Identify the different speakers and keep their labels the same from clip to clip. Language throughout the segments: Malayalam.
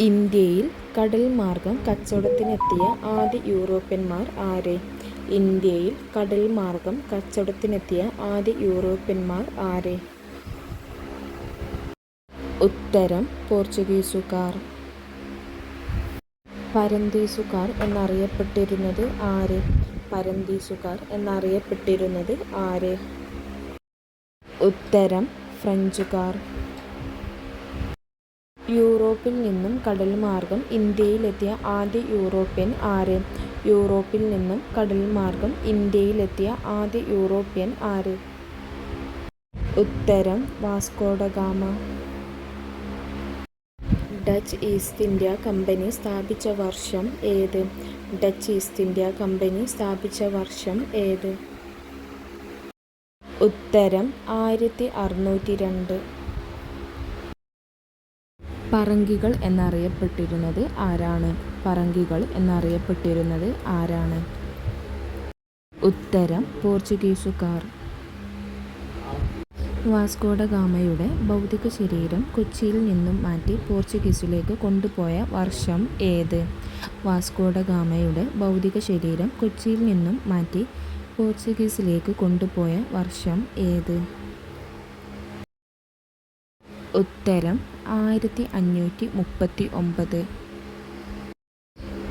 Speaker 1: ഇന്ത്യയിൽ കടൽ മാർഗം കച്ചവടത്തിനെത്തിയ ആദ്യ യൂറോപ്യന്മാർ ആര്? ഇന്ത്യയിൽ കടൽ മാർഗം കച്ചവടത്തിനെത്തിയ ആദ്യ യൂറോപ്യന്മാർ ആര്? ഉത്തരം പോർച്ചുഗീസുകാർ. പരന്തീസുകാർ എന്നറിയപ്പെട്ടിരുന്നത് ആര്? പരന്തീസുകാർ എന്നറിയപ്പെട്ടിരുന്നത് ആര്? ഉത്തരം ഫ്രഞ്ചുകാർ. യൂറോപ്പിൽ നിന്നും കടൽ മാർഗം ഇന്ത്യയിലെത്തിയ ആദ്യ യൂറോപ്യൻ ആര്? യൂറോപ്പിൽ നിന്നും കടൽ മാർഗം ഇന്ത്യയിലെത്തിയ ആദ്യ യൂറോപ്യൻ ആര്? ഉത്തരം Vasco da Gama. Dutch East India company സ്ഥാപിച്ച വർഷം ഏത്? ഡച്ച് ഈസ്റ്റ് ഇന്ത്യ കമ്പനി സ്ഥാപിച്ച വർഷം ഏത്? ഉത്തരം 1602. പറങ്കികൾ എന്നറിയപ്പെട്ടിരുന്നത് ആരാണ്? പറങ്കികൾ എന്നറിയപ്പെട്ടിരുന്നത് ആരാണ്? ഉത്തരം പോർച്ചുഗീസുകാർ. വാസ്കോ ഡ ഗാമയുടെ ഭൗതിക ശരീരം കൊച്ചിയിൽ നിന്നും മാറ്റി പോർച്ചുഗീസിലേക്ക് കൊണ്ടുപോയ വർഷം ഏത്? വാസ്കോ ഡ ഗാമയുടെ ഭൗതിക ശരീരം കൊച്ചിയിൽ നിന്നും മാറ്റി പോർച്ചുഗീസിലേക്ക് കൊണ്ടുപോയ വർഷം ഏത്? ഉത്തരം 1539.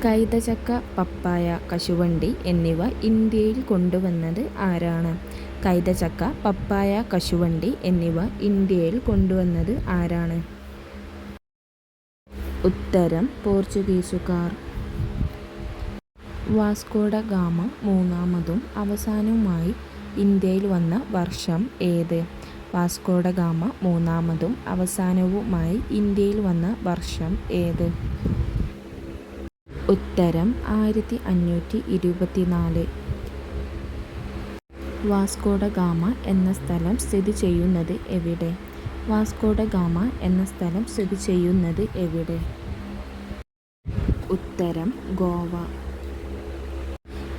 Speaker 1: കൈതച്ചക്ക, പപ്പായ, കശുവണ്ടി എന്നിവ ഇന്ത്യയിൽ കൊണ്ടുവന്നത് ആരാണ്? കൈതച്ചക്ക, പപ്പായ, കശുവണ്ടി എന്നിവ ഇന്ത്യയിൽ കൊണ്ടുവന്നത് ആരാണ്? ഉത്തരം പോർച്ചുഗീസുകാർ. വാസ്കോ ഡ ഗാമ മൂന്നാമതും അവസാനവുമായി ഇന്ത്യയിൽ വന്ന വർഷം ഏത്? വാസ്കോ ഡ ഗാമ മൂന്നാമതും അവസാനവുമായി ഇന്ത്യയിൽ വന്ന വർഷം ഏത്? ഉത്തരം 1524. വാസ്കോ ഡ ഗാമ എന്ന സ്ഥലം സ്ഥിതി ചെയ്യുന്നത് എവിടെ? വാസ്കോ ഡ ഗാമ എന്ന സ്ഥലം സ്ഥിതി ചെയ്യുന്നത് എവിടെ? ഉത്തരം ഗോവ.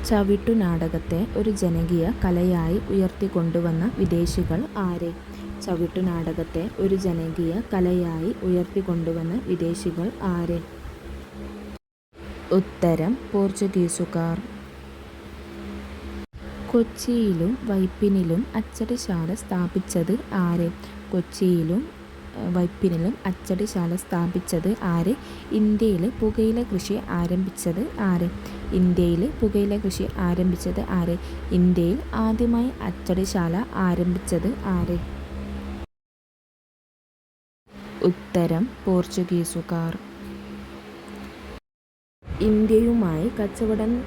Speaker 1: ചവിട്ടുനാടകത്തെ ഒരു ജനകീയ കലയായി ഉയർത്തിക്കൊണ്ടുവന്ന വിദേശികൾ ആര്? ചവിട്ടുനാടകത്തെ ഒരു ജനകീയ കലയായി ഉയർത്തിക്കൊണ്ടുവന്ന വിദേശികൾ ആര്? ഉത്തരം പോർച്ചുഗീസുകാർ. കൊച്ചിയിലും വൈപ്പിനിലും അച്ചടിശാല സ്ഥാപിച്ചത് ആര്? കൊച്ചിയിലും വൈപ്പിനിലും അച്ചടിശാല സ്ഥാപിച്ചത് ആര്? ഇന്ത്യയിൽ പുകയില കൃഷി ആരംഭിച്ചത് ആര്? ഇന്ത്യയിൽ പുകയില കൃഷി ആരംഭിച്ചത് ആര്? ഇന്ത്യയിൽ ആദ്യമായി അച്ചടിശാല ആരംഭിച്ചത് ആര്? ഉത്തരം പോർച്ചുഗീസുകാർ. ഇന്ത്യയുമായി കച്ചവട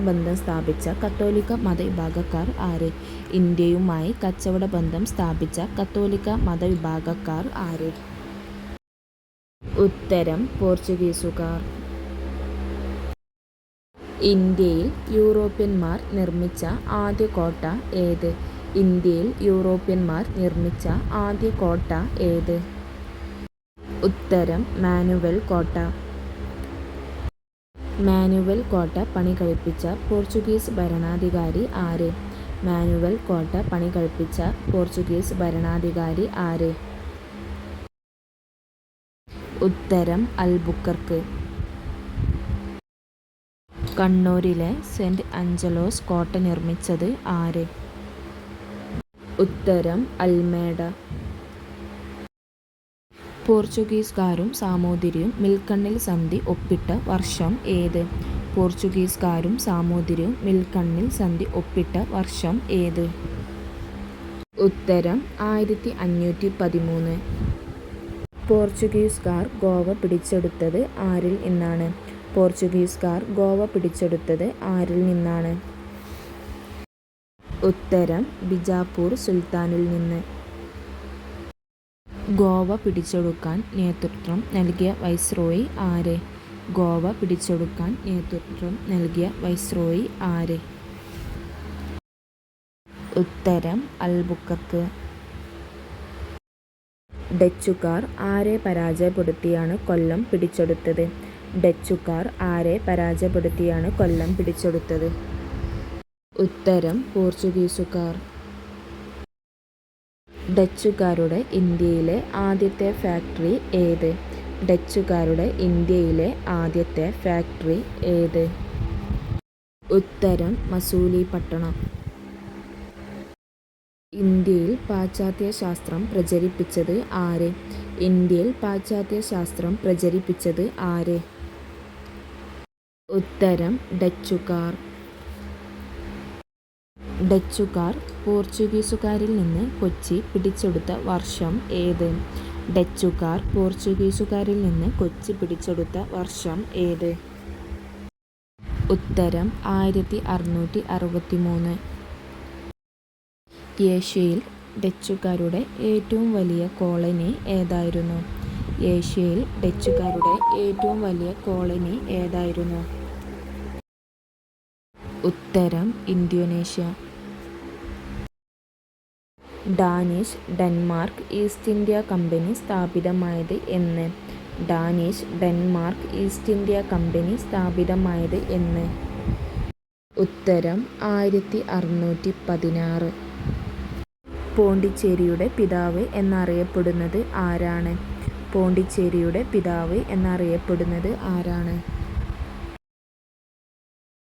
Speaker 1: ബന്ധം സ്ഥാപിച്ച കത്തോലിക്ക മതവിഭാഗക്കാർ ആര്? ഇന്ത്യയുമായി കച്ചവട ബന്ധം സ്ഥാപിച്ച കത്തോലിക്ക മതവിഭാഗക്കാർ ആര്? ഉത്തരം പോർച്ചുഗീസുകാർ. ഇന്ത്യയിൽ യൂറോപ്യന്മാർ നിർമ്മിച്ച ആദ്യ കോട്ട ഏത്? ഇന്ത്യയിൽ യൂറോപ്യന്മാർ നിർമ്മിച്ച ആദ്യ കോട്ട ഏത്? ഉത്തരം മാനുവൽ കോട്ട. മാനുവൽ കോട്ട പണികഴിപ്പിച്ച പോർച്ചുഗീസ് ഭരണാധികാരി ആര്? മാനുവൽ കോട്ട പണികഴിപ്പിച്ച പോർച്ചുഗീസ് ഭരണാധികാരി ആര്? ഉത്തരം അൽബുക്കർക്ക്. കണ്ണൂരിലെ സെന്റ് ആഞ്ചലോസ് കോട്ട നിർമ്മിച്ചത് ആര്? ഉത്തരം അൽമേഡ. പോർച്ചുഗീസുകാരും സാമൂതിരിയും മിൽക്കണ്ണിൽ സന്ധി ഒപ്പിട്ട വർഷം ഏത്? പോർച്ചുഗീസുകാരും സാമൂതിരിയും മിൽക്കണ്ണിൽ സന്ധി ഒപ്പിട്ട വർഷം ഏത്? ഉത്തരം 1513. പോർച്ചുഗീസുകാർ ഗോവ പിടിച്ചെടുത്തത് ആരിൽ നിന്നാണ്? പോർച്ചുഗീസുകാർ ഗോവ പിടിച്ചെടുത്തത് ആരിൽ നിന്നാണ്? ഉത്തരം ബിജാപ്പൂർ സുൽത്താനിൽ നിന്ന്. ഗോവ പിടിച്ചെടുക്കാൻ നേതൃത്വം നൽകിയ വൈസ്രോയി ആര്? ഗോവ പിടിച്ചെടുക്കാൻ നേതൃത്വം നൽകിയ വൈസ്രോയി ആര്? ഉത്തരം അൽബുക്കർക്ക്. ഡച്ചുകാർ ആരെ പരാജയപ്പെടുത്തിയാണ് കൊല്ലം പിടിച്ചെടുത്തത്? ഡച്ചുകാർ ആരെ പരാജയപ്പെടുത്തിയാണ് കൊല്ലം പിടിച്ചെടുത്തത്? ഉത്തരം പോർച്ചുഗീസുകാർ. ഡച്ചുകാരുടെ ഇന്ത്യയിലെ ആദ്യത്തെ ഫാക്ടറി ഏത്? ഡച്ചുകാരുടെ ഇന്ത്യയിലെ ആദ്യത്തെ ഫാക്ടറി ഏത്? ഉത്തരം മസൂലിപട്ടണം. ഇന്ത്യയിൽ പാശ്ചാത്യ ശാസ്ത്രം പ്രചരിപ്പിച്ചത് ആര്? ഇന്ത്യയിൽ പാശ്ചാത്യ ശാസ്ത്രം പ്രചരിപ്പിച്ചത് ആര്? ഉത്തരം ഡച്ചുകാർ. ഡച്ചുകാർ പോർച്ചുഗീസുകാരിൽ നിന്ന് കൊച്ചി പിടിച്ചെടുത്ത വർഷം ഏത്? ഡച്ചുകാർ പോർച്ചുഗീസുകാരിൽ നിന്ന് കൊച്ചി പിടിച്ചെടുത്ത വർഷം ഏത്? ഉത്തരം 1663. ഏഷ്യയിൽ ഡച്ചുകാരുടെ ഏറ്റവും വലിയ കോളനി ഏതായിരുന്നു? ഏഷ്യയിൽ ഡച്ചുകാരുടെ ഏറ്റവും വലിയ കോളനി ഏതായിരുന്നു? ഉത്തരം Indonesia. Danish Denmark east India company സ്ഥാപിതമായത് എന്ന്? Danish Denmark east India company സ്ഥാപിതമായത് എന്ന്? ഉത്തരം 1616. പോണ്ടിച്ചേരിയുടെ പിതാവ് എന്നറിയപ്പെടുന്നത് ആരാണ്? പോണ്ടിച്ചേരിയുടെ പിതാവ് എന്നറിയപ്പെടുന്നത് ആരാണ്?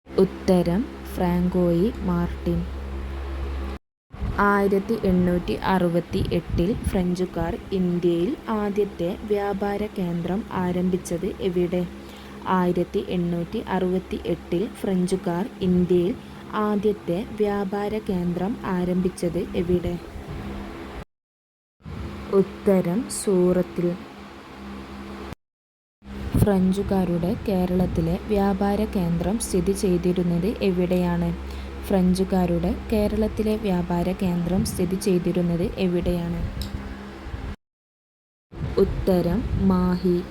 Speaker 1: ഉത്തരം ഫ്രാങ്കോയി മാർട്ടിൻ. 1868 ഫ്രഞ്ചുകാർ ഇന്ത്യയിൽ ആദ്യത്തെ വ്യാപാര കേന്ദ്രം ആരംഭിച്ചത് എവിടെ? 1868 ഫ്രഞ്ചുകാർ ഇന്ത്യയിൽ ആദ്യത്തെ വ്യാപാര കേന്ദ്രം ആരംഭിച്ചത് എവിടെ? ഉത്തരം സൂറത്തിൽ. ഫ്രഞ്ചുകാരുടെ കേരളത്തിലെ വ്യാപാര കേന്ദ്രം സ്ഥിതി ചെയ്തിരുന്നത് എവിടെയാണ്? ഫ്രഞ്ചുകാരുടെ കേരളത്തിലെ വ്യാപാര കേന്ദ്രം സ്ഥിതി ചെയ്തിരുന്നത് എവിടെയാണ്? ഉത്തരം മാഹി.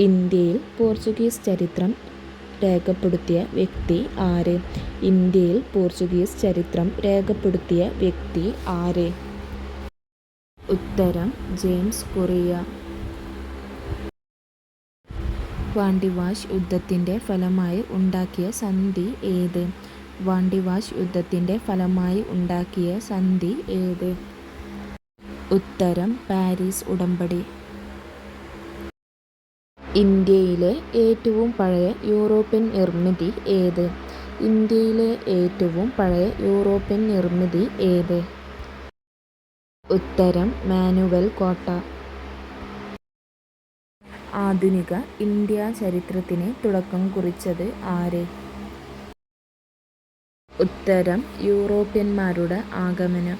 Speaker 1: ഇന്ത്യയിൽ പോർച്ചുഗീസ് ചരിത്രം രേഖപ്പെടുത്തിയ വ്യക്തി ആര്? ഇന്ത്യയിൽ പോർച്ചുഗീസ് ചരിത്രം രേഖപ്പെടുത്തിയ വ്യക്തി ആര്? ഉത്തരം ജെയിംസ് കൊറിയ. വാണ്ടിവാഷ് യുദ്ധത്തിൻ്റെ ഫലമായി ഉണ്ടാക്കിയ സന്ധി ഏത്? വാണ്ടിവാഷ് യുദ്ധത്തിൻ്റെ ഫലമായി ഉണ്ടാക്കിയ സന്ധി ഏത്? ഉത്തരം പാരീസ് ഉടമ്പടി. ഇന്ത്യയിലെ ഏറ്റവും പഴയ യൂറോപ്യൻ നിർമ്മിതി ഏത്? ഇന്ത്യയിലെ ഏറ്റവും പഴയ യൂറോപ്യൻ നിർമ്മിതി ഏത്? ഉത്തരം മാനുവൽ കോട്ട. ആധുനിക ഇന്ത്യാ ചരിത്രത്തിന് തുടക്കം കുറിച്ചത് ആര്? ഉത്തരം യൂറോപ്യന്മാരുടെ ആഗമനം.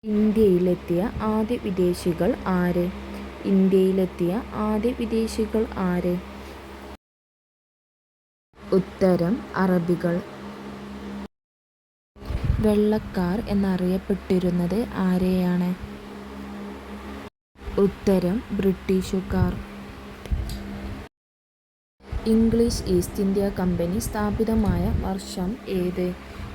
Speaker 1: ഇന്ത്യയിലെത്തിയ ആദ്യ വിദേശികൾ ആര്? ഇന്ത്യയിലെത്തിയ ആദ്യ വിദേശികൾ ആര്? ഉത്തരം അറബികൾ. വെള്ളക്കാർ എന്നറിയപ്പെട്ടിരുന്നത് ആരെയാണ്? ഉത്തരം ബ്രിട്ടീഷുകാർ. ഇംഗ്ലീഷ് ഈസ്റ്റ് ഇന്ത്യ കമ്പനി സ്ഥാപിതമായ വർഷം ഏത്?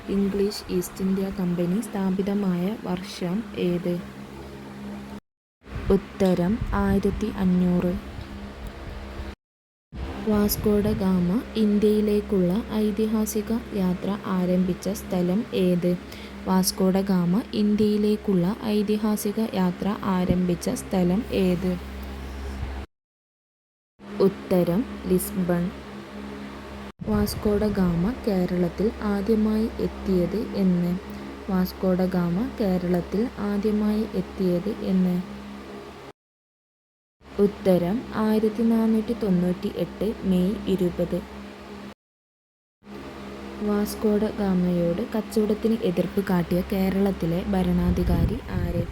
Speaker 1: ഇംഗ്ലീഷ് ഈസ്റ്റ് ഇന്ത്യ കമ്പനി സ്ഥാപിതമായ വർഷം ഏത്? ഉത്തരം 1500. വാസ്കോ ഡ ഗാമ ഇന്ത്യയിലേക്കുള്ള ഐതിഹാസിക യാത്ര ആരംഭിച്ച സ്ഥലം ഏത്? വാസ്കോ ഡ ഗാമ ഇന്ത്യയിലേക്കുള്ള ഐതിഹാസിക യാത്ര ആരംഭിച്ച സ്ഥലം ഏത്? ഉത്തരം ലിസ്ബൺ. വാസ്കോ ഡ ഗാമ കേരളത്തിൽ ആദ്യമായി എത്തിയത് എന്ന്? വാസ്കോ ഡ ഗാമ കേരളത്തിൽ ആദ്യമായി എത്തിയത് എന്ന്? ഉത്തരം 1498 മെയ് 20. വാസ്കോ ഡ ഗാമയോട് കച്ചവടത്തിന് എതിർപ്പ് കാട്ടിയ കേരളത്തിലെ ഭരണാധികാരി ആര്?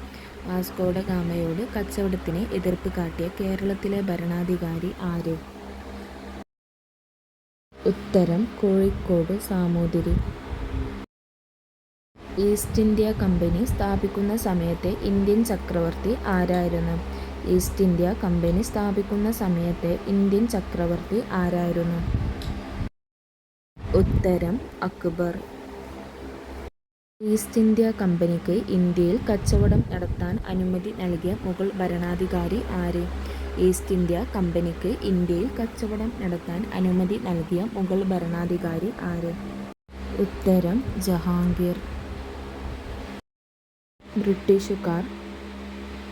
Speaker 1: വാസ്കോ ഡ ഗാമയോട് കച്ചവടത്തിന് എതിർപ്പ് കാട്ടിയ കേരളത്തിലെ ഭരണാധികാരി ആര്? ഉത്തരം കോഴിക്കോട് സാമൂതിരി. ഈസ്റ്റ് ഇന്ത്യ കമ്പനി സ്ഥാപിക്കുന്ന സമയത്തെ ഇന്ത്യൻ ചക്രവർത്തി ആരായിരുന്നു? ഈസ്റ്റ് ഇന്ത്യ കമ്പനി സ്ഥാപിക്കുന്ന സമയത്തെ ഇന്ത്യൻ ചക്രവർത്തി ആരായിരുന്നു? ഉത്തരം അക്ബർ. ഈസ്റ്റ് ഇന്ത്യ കമ്പനിക്ക് ഇന്ത്യയിൽ കച്ചവടം നടത്താൻ അനുമതി നൽകിയ മുഗൾ ഭരണാധികാരി ആര്? ഈസ്റ്റ് ഇന്ത്യ കമ്പനിക്ക് ഇന്ത്യയിൽ കച്ചവടം നടത്താൻ അനുമതി നൽകിയ മുഗൾ ഭരണാധികാരി ആര്? ഉത്തരം ജഹാംഗീർ. ബ്രിട്ടീഷുകാർ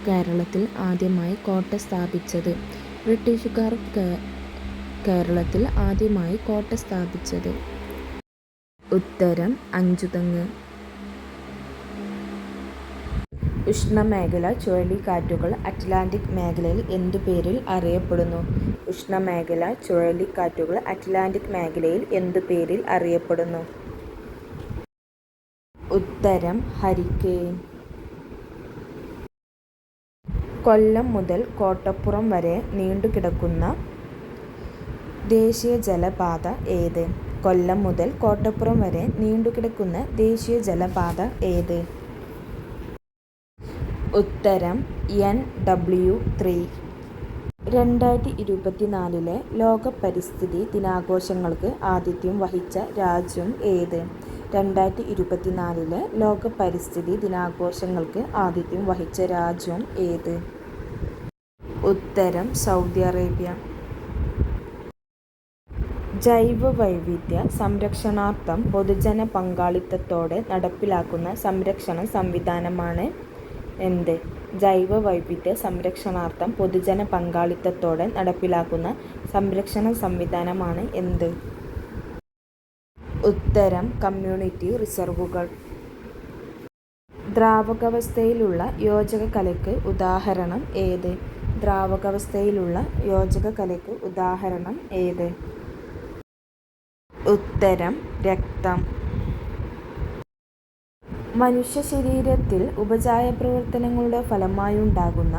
Speaker 1: കേരളത്തിൽ ആദ്യമായി കോട്ട സ്ഥാപിച്ചത്? ബ്രിട്ടീഷുകാർ കേരളത്തിൽ ആദ്യമായി കോട്ട സ്ഥാപിച്ചത്. ഉത്തരം അഞ്ചുതെങ്ങ്. ഉഷ്ണമേഖലാ ചുഴലിക്കാറ്റുകൾ അറ്റ്ലാന്റിക് മേഖലയിൽ എന്തു പേരിൽ അറിയപ്പെടുന്നു? ഉഷ്ണമേഖലാ ചുഴലിക്കാറ്റുകൾ അറ്റ്ലാന്റിക് മേഖലയിൽ എന്തു പേരിൽ അറിയപ്പെടുന്നു? ഉത്തരം ഹരിക്കെയിൻ. കൊല്ലം മുതൽ കോട്ടപ്പുറം വരെ നീണ്ടുകിടക്കുന്ന ദേശീയ ജലപാത ഏത്? കൊല്ലം മുതൽ കോട്ടപ്പുറം വരെ നീണ്ടുകിടക്കുന്ന ദേശീയ ജലപാത ഏത്? ഉത്തരം NW3. 2024 ലോക പരിസ്ഥിതി ദിനാഘോഷങ്ങൾക്ക് ആതിഥ്യം വഹിച്ച രാജ്യം ഏത്? 2024 ലോക പരിസ്ഥിതി ദിനാഘോഷങ്ങൾക്ക് ആതിഥ്യം വഹിച്ച രാജ്യം ഏത്? ഉത്തരം സൗദി അറേബ്യ. ജൈവവൈവിധ്യ സംരക്ഷണാർത്ഥം പൊതുജന പങ്കാളിത്തത്തോടെ നടപ്പിലാക്കുന്ന സംരക്ഷണ സംവിധാനമാണ് എന്ത്? ജൈവവൈവിധ്യ സംരക്ഷണാർത്ഥം പൊതുജന പങ്കാളിത്തത്തോടെ നടപ്പിലാക്കുന്ന സംരക്ഷണ സംവിധാനമാണ് എന്ത്? ഉത്തരം കമ്മ്യൂണിറ്റി റിസർവുകൾ. ദ്രാവകാവസ്ഥയിലുള്ള യോജക കലയ്ക്ക് ഉദാഹരണം ഏത്? ദ്രാവകാവസ്ഥയിലുള്ള യോജക കലയ്ക്ക് ഉദാഹരണം ഏത്? ഉത്തരം രക്തം. മനുഷ്യ ശരീരത്തിൽ ഉപചായ പ്രവർത്തനങ്ങളുടെ ഫലമായുണ്ടാകുന്ന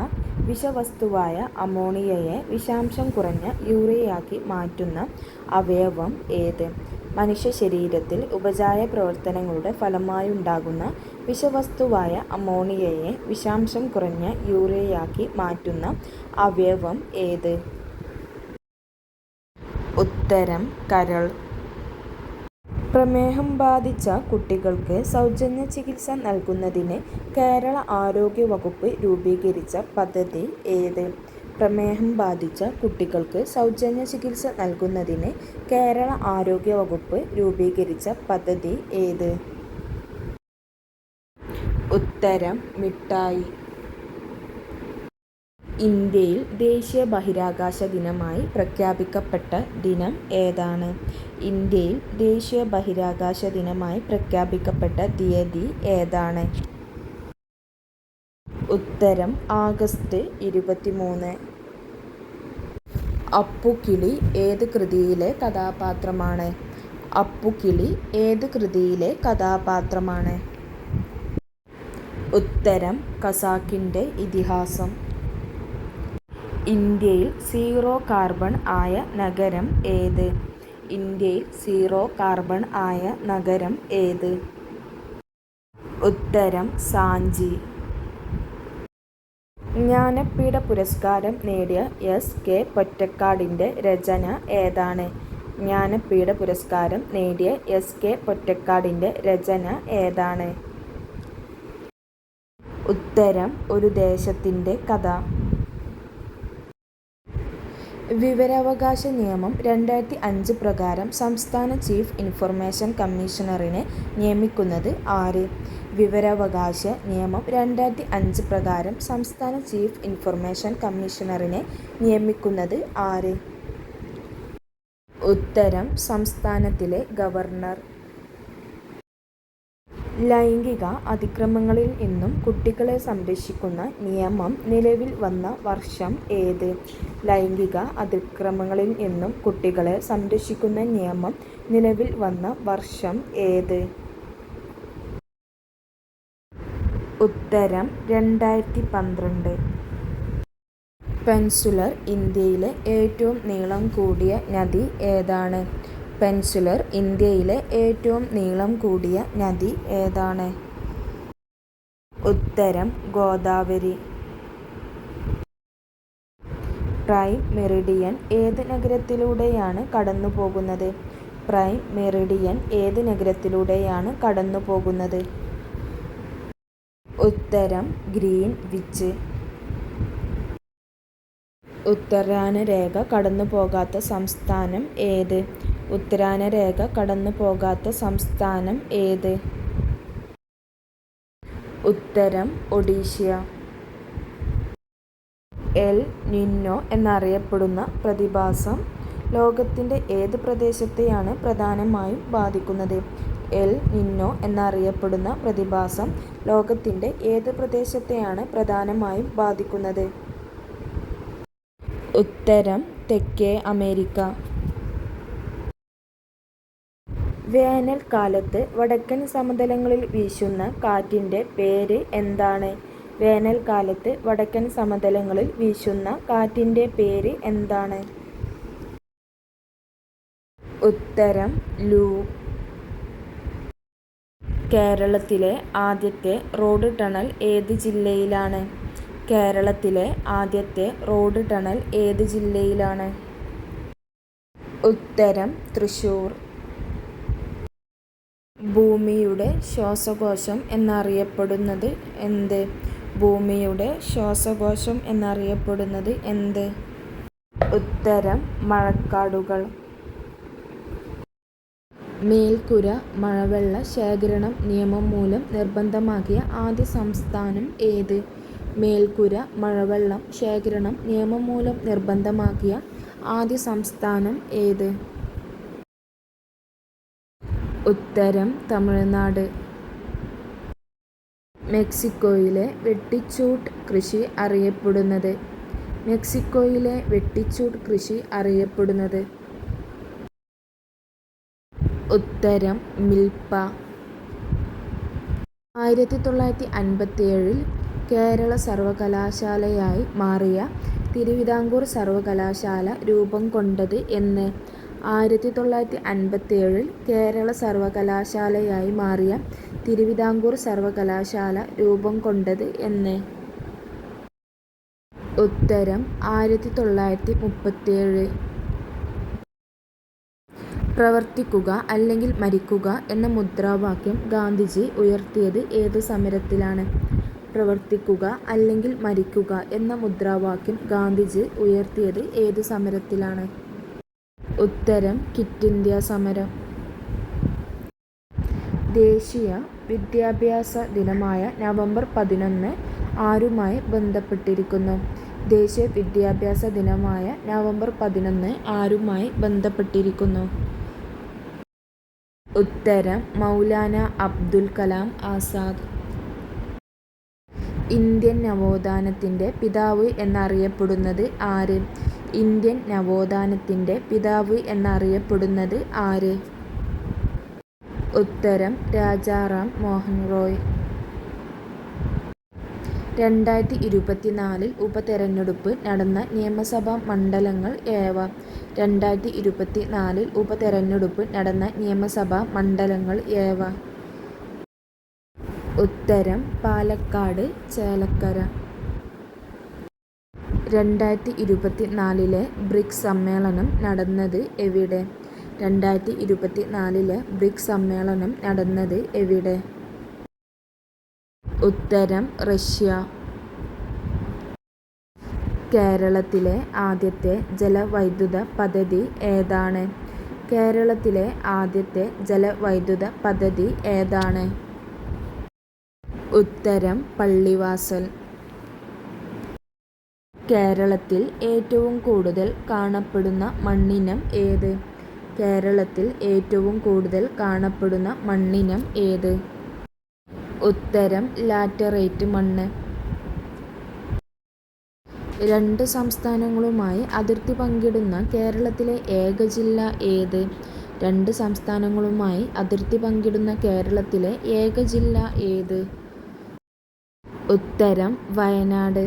Speaker 1: വിഷവസ്തുവായ അമോണിയയെ വിഷാംശം കുറഞ്ഞ യൂറിയയാക്കി മാറ്റുന്ന അവയവം ഏത്? മനുഷ്യ ശരീരത്തിൽ ഉപചായ പ്രവർത്തനങ്ങളുടെ ഫലമായുണ്ടാകുന്ന വിഷവസ്തുവായ അമോണിയയെ വിഷാംശം കുറഞ്ഞ യൂറിയയാക്കി മാറ്റുന്ന അവയവം ഏത്? ഉത്തരം കരൾ. പ്രമേഹം ബാധിച്ച കുട്ടികൾക്ക് സൗജന്യ ചികിത്സ നൽകുന്നതിന് കേരള ആരോഗ്യ വകുപ്പ് രൂപീകരിച്ച പദ്ധതി ഏത്? പ്രമേഹം ബാധിച്ച കുട്ടികൾക്ക് സൗജന്യ ചികിത്സ നൽകുന്നതിന് കേരള ആരോഗ്യ വകുപ്പ് രൂപീകരിച്ച പദ്ധതി ഏത്? ഉത്തരം മിഠായി. ഇന്ത്യയിൽ ദേശീയ ബഹിരാകാശ ദിനമായി പ്രഖ്യാപിക്കപ്പെട്ട ദിനം ഏതാണ്? ഇന്ത്യയിൽ ദേശീയ ബഹിരാകാശ ദിനമായി പ്രഖ്യാപിക്കപ്പെട്ട തീയതി ഏതാണ്? ഉത്തരം ആഗസ്റ്റ് 23. അപ്പുകിളി ഏത് കൃതിയിലെ കഥാപാത്രമാണ്? അപ്പുകിളി ഏത് കൃതിയിലെ കഥാപാത്രമാണ്? ഉത്തരം ഖസാക്കിൻ്റെ ഇതിഹാസം. ഇന്ത്യയിൽ സീറോ കാർബൺ ആയ നഗരം ഏത്? ഇന്ത്യയിൽ സീറോ കാർബൺ ആയ നഗരം ഏത്? ഉത്തരം സാഞ്ചി. ജ്ഞാനപീഠ പുരസ്കാരം നേടിയ SK പൊറ്റക്കാടിൻ്റെ രചന ഏതാണ്? ജ്ഞാനപീഠ പുരസ്കാരം നേടിയ SK പൊറ്റക്കാടിൻ്റെ രചന ഏതാണ്? ഉത്തരം ഒരു ദേശത്തിൻ്റെ കഥ. വിവരാവകാശ നിയമം 2005 പ്രകാരം സംസ്ഥാന ചീഫ് ഇൻഫർമേഷൻ കമ്മീഷണറിനെ നിയമിക്കുന്നത് ആര്? വിവരാവകാശ നിയമം 2005 പ്രകാരം സംസ്ഥാന ചീഫ് ഇൻഫർമേഷൻ കമ്മീഷണറിനെ നിയമിക്കുന്നത് ആര്? ഉത്തരം സംസ്ഥാനത്തിലെ ഗവർണർ. ലൈംഗിക അതിക്രമങ്ങളിൽ നിന്നും കുട്ടികളെ സംരക്ഷിക്കുന്ന നിയമം നിലവിൽ വന്ന വർഷം ഏത്? ലൈംഗിക അതിക്രമങ്ങളിൽ നിന്നും കുട്ടികളെ സംരക്ഷിക്കുന്ന നിയമം നിലവിൽ വന്ന വർഷം ഏത്? ഉത്തരം 2012. പെൻസുലർ ഇന്ത്യയിലെ ഏറ്റവും നീളം കൂടിയ നദി ഏതാണ്? പെൻസുലർ ഇന്ത്യയിലെ ഏറ്റവും നീളം കൂടിയ നദി ഏതാണ്? ഉത്തരം ഗോദാവരി. പ്രൈം മെറിഡിയൻ ഏത് നഗരത്തിലൂടെയാണ് കടന്നുപോകുന്നത്? പ്രൈം മെറിഡിയൻ ഏത് നഗരത്തിലൂടെയാണ് കടന്നുപോകുന്നത്? ഉത്തരം ഗ്രീൻവിച്ച്. ഉത്തരായനരേഖ കടന്നുപോകാത്ത സംസ്ഥാനം ഏത്? ഉത്തരായനരേഖ കടന്നുപോകാത്ത സംസ്ഥാനം ഏത്? ഉത്തരം ഒഡീഷ. എൽ നിന്നോ എന്നറിയപ്പെടുന്ന പ്രതിഭാസം ലോകത്തിൻ്റെ ഏത് പ്രദേശത്തെയാണ് പ്രധാനമായും ബാധിക്കുന്നത്? എൽ നിന്നോ എന്നറിയപ്പെടുന്ന പ്രതിഭാസം ലോകത്തിൻ്റെ ഏത് പ്രദേശത്തെയാണ് പ്രധാനമായും ബാധിക്കുന്നത്? ഉത്തരം തെക്കേ അമേരിക്ക. വേനൽക്കാലത്ത് വടക്കൻ സമതലങ്ങളിൽ വീശുന്ന കാറ്റിൻ്റെ പേര് എന്താണ്? വേനൽക്കാലത്ത് വടക്കൻ സമതലങ്ങളിൽ വീശുന്ന കാറ്റിൻ്റെ പേര് എന്താണ്? ഉത്തരം ലൂ. കേരളത്തിലെ ആദ്യത്തെ റോഡ് ടണൽ ഏത് ജില്ലയിലാണ്? കേരളത്തിലെ ആദ്യത്തെ റോഡ് ടണൽ ഏത് ജില്ലയിലാണ്? ഉത്തരം തൃശ്ശൂർ. ഭൂമിയുടെ ശ്വാസകോശം എന്നറിയപ്പെടുന്നത് എന്ത്? ഭൂമിയുടെ ശ്വാസകോശം എന്നറിയപ്പെടുന്നത് എന്ത്? ഉത്തരം മഴക്കാടുകൾ. മേൽക്കുര മഴവെള്ള ശേഖരണം നിയമം മൂലം നിർബന്ധമാക്കിയ ആദ്യ സംസ്ഥാനം ഏത്? മേൽക്കുര മഴവെള്ളം ശേഖരണം നിയമം മൂലം നിർബന്ധമാക്കിയ ആദ്യ സംസ്ഥാനം ഏത്? ഉത്തരം തമിഴ്നാട്. മെക്സിക്കോയിലെ വെട്ടിച്ചൂട്ട് കൃഷി അറിയപ്പെടുന്നത്? മെക്സിക്കോയിലെ വെട്ടിച്ചൂട്ട് കൃഷി അറിയപ്പെടുന്നത്? ഉത്തരം മിൽപ്പ. 1957 കേരള സർവകലാശാലയായി മാറിയ തിരുവിതാംകൂർ സർവകലാശാല രൂപം കൊണ്ടത് എന്ന്? 1957 കേരള സർവകലാശാലയായി മാറിയ തിരുവിതാംകൂർ സർവകലാശാല രൂപം കൊണ്ടത് എന്ന്? ഉത്തരം 1937. പ്രവർത്തിക്കുക അല്ലെങ്കിൽ മരിക്കുക എന്ന മുദ്രാവാക്യം ഗാന്ധിജി ഉയർത്തിയത് ഏത് സമരത്തിലാണ്? പ്രവർത്തിക്കുക അല്ലെങ്കിൽ മരിക്കുക എന്ന മുദ്രാവാക്യം ഗാന്ധിജി ഉയർത്തിയത് ഏത് സമരത്തിലാണ്? ഉത്തരം ക്വിറ്റ് ഇന്ത്യ സമരം. ദേശീയ വിദ്യാഭ്യാസ ദിനമായ നവംബർ 11 ആരുമായി ബന്ധപ്പെട്ടിരിക്കുന്നു? ദേശീയ വിദ്യാഭ്യാസ ദിനമായ നവംബർ 11 ആരുമായി ബന്ധപ്പെട്ടിരിക്കുന്നു? ഉത്തരം മൗലാന അബ്ദുൽ കലാം ആസാദ്. ഇന്ത്യൻ നവോത്ഥാനത്തിൻ്റെ പിതാവ് എന്നറിയപ്പെടുന്നത് ആര്? ഇന്ത്യൻ നവോത്ഥാനത്തിൻ്റെ പിതാവ് എന്നറിയപ്പെടുന്നത് ആര്? ഉത്തരം രാജാറാം മോഹൻ റോയ്. 2024 ഉപതെരഞ്ഞെടുപ്പ് നടന്ന നിയമസഭാ മണ്ഡലങ്ങൾ ഏവ? 2024 ഉപതെരഞ്ഞെടുപ്പ് നടന്ന നിയമസഭാ മണ്ഡലങ്ങൾ ഏവ? ഉത്തരം പാലക്കാട്, ചേലക്കര. 2024 ബ്രിക്സ് സമ്മേളനം നടന്നത് എവിടെ? 2024 ബ്രിക്സ് സമ്മേളനം നടന്നത് എവിടെ? ഉത്തരം റഷ്യ. കേരളത്തിലെ ആദ്യത്തെ ജലവൈദ്യുത പദ്ധതി ഏതാണ്? കേരളത്തിലെ ആദ്യത്തെ ജലവൈദ്യുത പദ്ധതി ഏതാണ്? ഉത്തരം പള്ളിവാസൽ. കേരളത്തിൽ ഏറ്റവും കൂടുതൽ കാണപ്പെടുന്ന മണ്ണിനം ഏത്? കേരളത്തിൽ ഏറ്റവും കൂടുതൽ കാണപ്പെടുന്ന മണ്ണിനം ഏത്? ഉത്തരം ലാറ്ററൈറ്റ് മണ്ണ്. 2 സംസ്ഥാനങ്ങളുമായി അതിർത്തി പങ്കിടുന്ന കേരളത്തിലെ ഏക ജില്ല ഏത്? 2 സംസ്ഥാനങ്ങളുമായി അതിർത്തി പങ്കിടുന്ന കേരളത്തിലെ ഏക ജില്ല ഏത്? ഉത്തരം വയനാട്.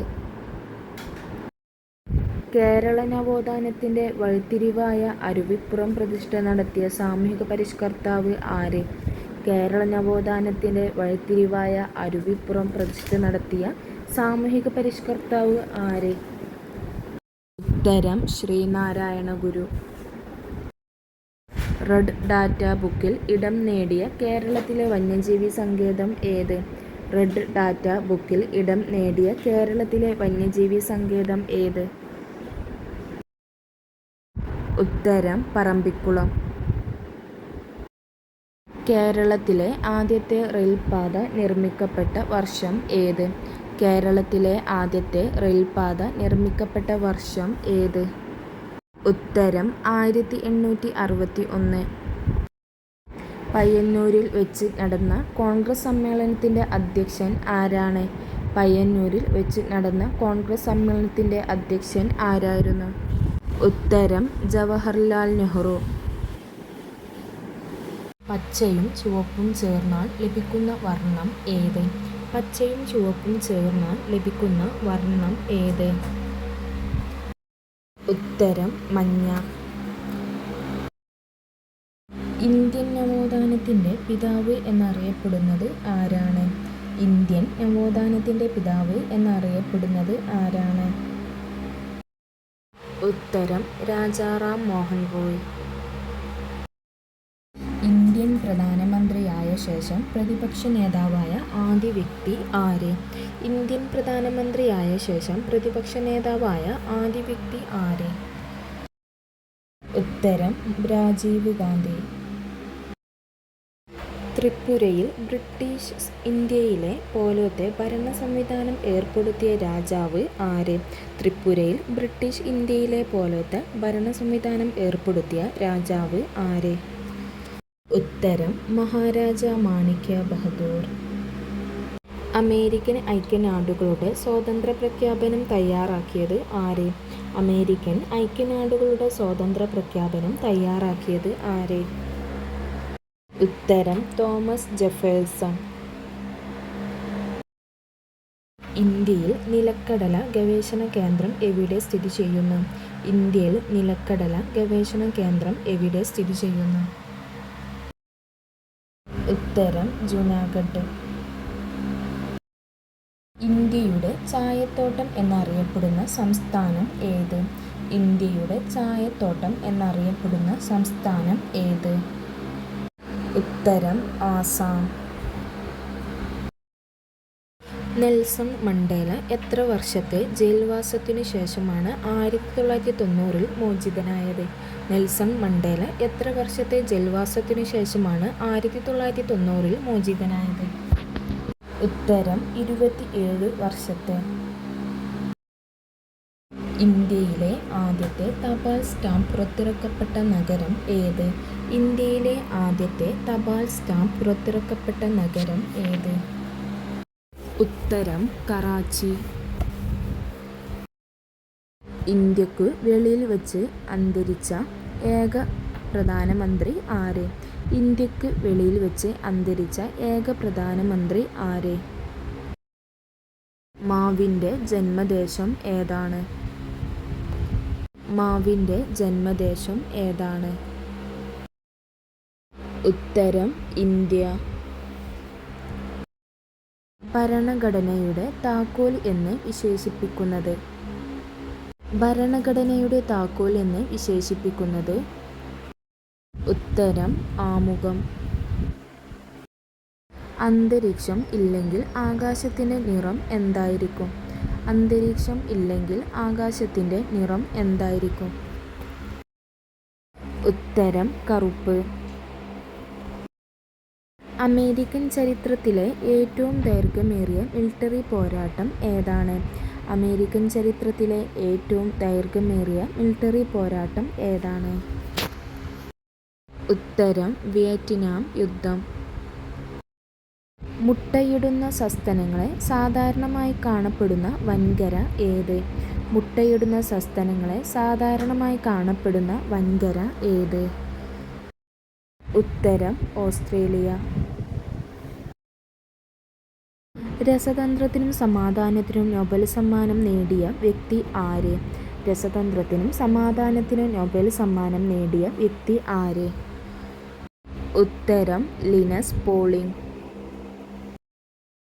Speaker 1: കേരള നവോത്ഥാനത്തിൻ്റെ വഴിത്തിരിവായ അരുവിപ്പുറം പ്രതിഷ്ഠ നടത്തിയ സാമൂഹിക പരിഷ്കർത്താവ് ആര്? കേരള നവോത്ഥാനത്തിൻ്റെ വഴിത്തിരിവായ അരുവിപ്പുറം പ്രതിഷ്ഠ നടത്തിയ സാമൂഹിക പരിഷ്കർത്താവ് ആര്? ഉത്തരം ശ്രീനാരായണ ഗുരു. റെഡ് ഡാറ്റ ബുക്കിൽ ഇടം നേടിയ കേരളത്തിലെ വന്യജീവി സങ്കേതം ഏത്? റെഡ് ഡാറ്റ ബുക്കിൽ ഇടം നേടിയ കേരളത്തിലെ വന്യജീവി സങ്കേതം ഏത്? ഉത്തരം പറമ്പിക്കുളം. കേരളത്തിലെ ആദ്യത്തെ റെയിൽപാത നിർമ്മിക്കപ്പെട്ട വർഷം ഏത്? കേരളത്തിലെ ആദ്യത്തെ റെയിൽപാത നിർമ്മിക്കപ്പെട്ട വർഷം ഏത്? ഉത്തരം 1861. പയ്യന്നൂരിൽ വെച്ച് നടന്ന കോൺഗ്രസ് സമ്മേളനത്തിൻ്റെ അധ്യക്ഷൻ ആരാണ്? പയ്യന്നൂരിൽ വെച്ച് നടന്ന കോൺഗ്രസ് സമ്മേളനത്തിൻ്റെ അധ്യക്ഷൻ ആരായിരുന്നു? ഉത്തരം ജവഹർലാൽ നെഹ്റു. പച്ചയും ചുവപ്പും ചേർന്നാൽ ലഭിക്കുന്ന വർണ്ണം ഏത്? പച്ചയും ചുവപ്പും ചേർന്നാൽ ലഭിക്കുന്ന വർണ്ണം ഏത്? ഉത്തരം മഞ്ഞ. ഇന്ത്യൻ നവോത്ഥാനത്തിൻ്റെ പിതാവ് എന്നറിയപ്പെടുന്നത് ആരാണ്? ഇന്ത്യൻ നവോത്ഥാനത്തിൻ്റെ പിതാവ് എന്നറിയപ്പെടുന്നത് ആരാണ്? ഉത്തരം രാജാറാം മോഹൻ റോയ്. ഇന്ത്യൻ പ്രധാനമന്ത്രിയായ ശേഷം പ്രതിപക്ഷ നേതാവായ ആദ്യ വ്യക്തി ആര്? ഇന്ത്യൻ പ്രധാനമന്ത്രിയായ ശേഷം പ്രതിപക്ഷ നേതാവായ ആദ്യ വ്യക്തി ആര്? ഉത്തരം രാജീവ് ഗാന്ധി. ത്രിപുരയിൽ ബ്രിട്ടീഷ് ഇന്ത്യയിലെ പോലത്തെ ഭരണ സംവിധാനം ഏർപ്പെടുത്തിയ രാജാവ് ആര്? ത്രിപുരയിൽ ബ്രിട്ടീഷ് ഇന്ത്യയിലെ പോലത്തെ ഭരണ സംവിധാനം ഏർപ്പെടുത്തിയ രാജാവ് ആര്? ഉത്തരം മഹാരാജ മാണിക്യ ബഹദൂർ. അമേരിക്കൻ ഐക്യനാടുകളുടെ സ്വാതന്ത്ര്യ പ്രഖ്യാപനം തയ്യാറാക്കിയത് ആര്? അമേരിക്കൻ ഐക്യനാടുകളുടെ സ്വാതന്ത്ര്യ പ്രഖ്യാപനം തയ്യാറാക്കിയത് ആര്? ഉത്തരം തോമസ് ജെഫേഴ്സൺ. ഇന്ത്യയിൽ നിലക്കടല ഗവേഷണ കേന്ദ്രം എവിടെ സ്ഥിതി ചെയ്യുന്നു? ഇന്ത്യയിൽ നിലക്കടല ഗവേഷണ കേന്ദ്രം എവിടെ സ്ഥിതി ചെയ്യുന്നു? ഉത്തരം ജുനാഗഡ്. ഇന്ത്യയുടെ ചായത്തോട്ടം എന്നറിയപ്പെടുന്ന സംസ്ഥാനം ഏത്? ഇന്ത്യയുടെ ചായത്തോട്ടം എന്നറിയപ്പെടുന്ന സംസ്ഥാനം ഏത്? ഉത്തരം ആസാം. നെൽസൺ മണ്ടേല എത്ര വർഷത്തെ ജയിൽവാസത്തിനു ശേഷമാണ് 1990 മോചിതനായത്? നെൽസൺ മണ്ടേല എത്ര വർഷത്തെ ജയിൽവാസത്തിനു ശേഷമാണ് 1990 മോചിതനായത്? ഉത്തരം 27 വർഷത്തെ. ഇന്ത്യയിലെ ആദ്യത്തെ തപാൽ സ്റ്റാമ്പ് പുറത്തിറക്കപ്പെട്ട നഗരം ഏത്? ഇന്ത്യയിലെ ആദ്യത്തെ തപാൽ സ്റ്റാമ്പ് പുറത്തിറക്കപ്പെട്ട നഗരം ഏത്? ഉത്തരം കറാച്ചി. ഇന്ത്യക്കു വെളിയിൽ വച്ച് അന്തരിച്ച ഏക പ്രധാനമന്ത്രി ആര്? ഇന്ത്യക്ക് വെളിയിൽ വെച്ച് അന്തരിച്ച ഏക പ്രധാനമന്ത്രി ആര്? മാവിൻ്റെ ജന്മദേശം ഏതാണ്? മാവിൻ്റെ ജന്മദേശം ഏതാണ്? ഉത്തരം ഇന്ത്യ. ഭരണഘടനയുടെ താക്കോൽ എന്ന് വിശേഷിപ്പിക്കുന്നത്? ഭരണഘടനയുടെ താക്കോൽ എന്ന് വിശേഷിപ്പിക്കുന്നത്? ഉത്തരം ആമുഖം. അന്തരീക്ഷം ഇല്ലെങ്കിൽ ആകാശത്തിൻ്റെ നിറം എന്തായിരിക്കും? അന്തരീക്ഷം ഇല്ലെങ്കിൽ ആകാശത്തിൻ്റെ നിറം എന്തായിരിക്കും? ഉത്തരം കറുപ്പ്. അമേരിക്കൻ ചരിത്രത്തിലെ ഏറ്റവും ദൈർഘ്യമേറിയ മിലിട്ടറി പോരാട്ടം ഏതാണ്? അമേരിക്കൻ ചരിത്രത്തിലെ ഏറ്റവും ദൈർഘ്യമേറിയ മിലിട്ടറി പോരാട്ടം ഏതാണ്? ഉത്തരം വിയറ്റ്നാം യുദ്ധം. മുട്ടയിടുന്ന സസ്തനങ്ങളെ സാധാരണമായി കാണപ്പെടുന്ന വൻകര ഏത്? മുട്ടയിടുന്ന സസ്തനങ്ങളെ സാധാരണമായി കാണപ്പെടുന്ന വൻകര ഏത്? ഉത്തരം ഓസ്ട്രേലിയ. രസതന്ത്രത്തിനും സമാധാനത്തിനും നൊബേൽ സമ്മാനം നേടിയ വ്യക്തി ആര്? രസതന്ത്രത്തിനും സമാധാനത്തിനും നൊബേൽ സമ്മാനം നേടിയ വ്യക്തി ആര്? ഉത്തരം ലിനസ് പോളിംഗ്.